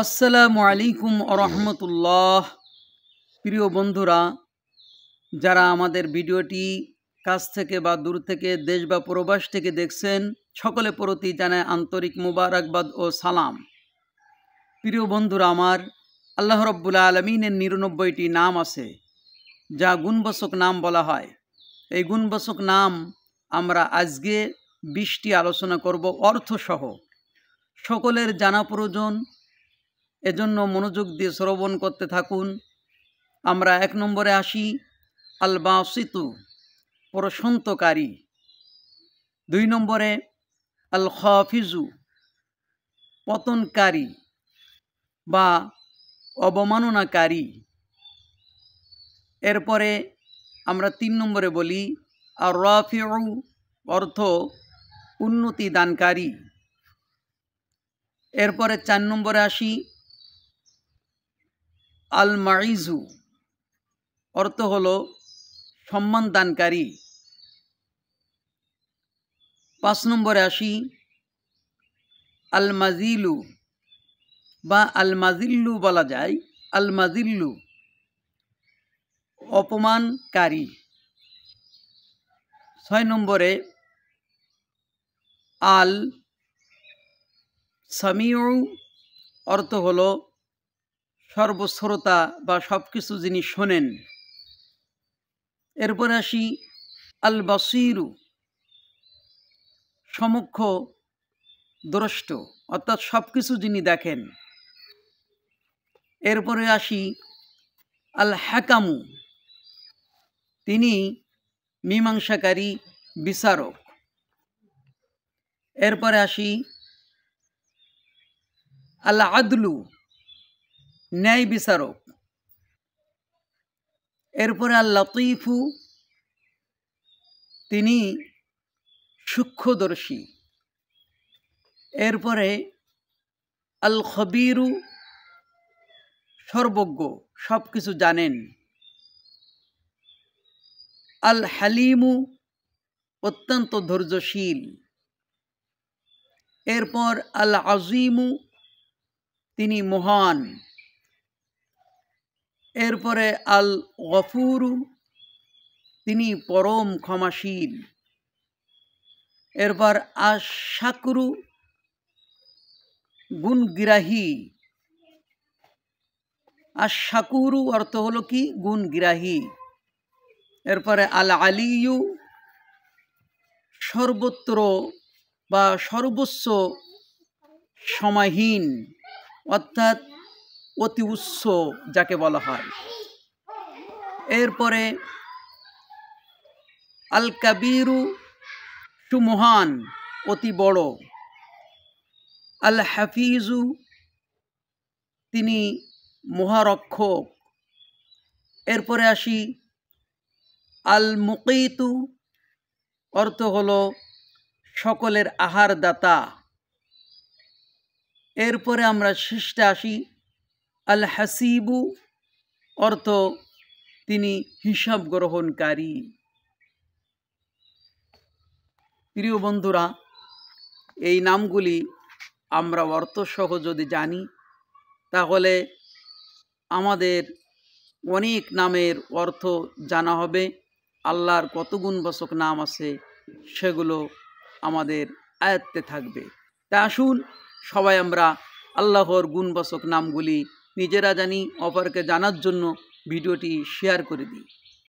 আসসালামু আলাইকুম রহমতুল্লাহ। প্রিয় বন্ধুরা, যারা আমাদের ভিডিওটি কাছ থেকে বা দূর থেকে, দেশ বা প্রবাস থেকে দেখছেন, সকলে প্রতি জানায় আন্তরিক মুবারকবাদ ও সালাম। প্রিয় বন্ধুরা আমার, আল্লাহ রাব্বুল আলামিনের ৯৯টি নাম আছে যা গুণবাচক নাম বলা হয়। এই গুণবাচক নাম আমরা আজকে ২০টি আলোচনা করব অর্থসহ। সকলের জানা প্রয়োজন, এজন্য মনোযোগ দিয়ে শ্রবণ করতে থাকুন। আমরা ১ নম্বরে আসি, আল বাসিতু, প্রশান্তকারী। ২ নম্বরে আল খাফিজু, পতনকারী বা অবমাননাকারী। এরপরে আমরা ৩ নম্বরে বলি আর রাফিউ, অর্থ উন্নতি দানকারী। এরপরে ৪ নম্বরে আসি আল মাইজু, অর্থ হলো সম্মান দানকারী। ৫ নম্বরে আসি আল মাজিলু বা আল মাজিল্লু বলা যায়, আল মাজিল্লু, অপমানকারী। ৬ নম্বরে আল সামিউ, অর্থ হলো সর্বশ্রোতা বা সব কিছু যিনি শোনেন। এরপরে আসি আল বাসিরু, সমক্ষ দ্রষ্ট, অর্থাৎ সব কিছু যিনি দেখেন। এরপরে আসি আল হাকামু, তিনি মীমাংসাকারী, বিচারক। এরপরে আসি আল আদলু, ন্যায় বিচারক। এরপরে আল লতীফু, তিনি সূক্ষ্মদর্শী। এরপরে আল খবিরু, সর্বজ্ঞ, সব কিছু জানেন। আল হালিমু, অত্যন্ত ধৈর্যশীল। এরপর আল আজিমু, তিনি মহান। এরপরে আল গফুরু, তিনি পরম ক্ষমাশীল। এরপর আশ-শাকরু, গুণগ্রাহী। আশ-শাকুরু অর্থ হলো কি? গুণগ্রাহী। এরপরে আল আলিয়ু, সর্বত্র বা সর্বোচ্চ সমাহীন, অর্থাৎ অতি উচ্চ যাকে বলা হয়। এরপরে আল কাবিরু, সুমহান, অতি বড়। আল হাফিজু, তিনি মহারক্ষক। এরপরে আসি আল মুকিতু, অর্থ হলো সকলের আহার দাতা। এরপরে আমরা শেষে আসি আল হাসিবু, অর্থ তিনি হিসাব গ্রহণকারী। প্রিয় বন্ধুরা, এই নামগুলি আমরা অর্থসহ যদি জানি, তাহলে আমাদের অনেক নামের অর্থ জানা হবে। আল্লাহর কত গুণবাচক নাম আছে সেগুলো আমাদের আয়ত্তে থাকবে। তা আসুন সবাই আমরা আল্লাহর গুণবাচক নামগুলি নিজেরা জানি, অপরকে জানার জন্য ভিডিওটি শেয়ার করে দিই।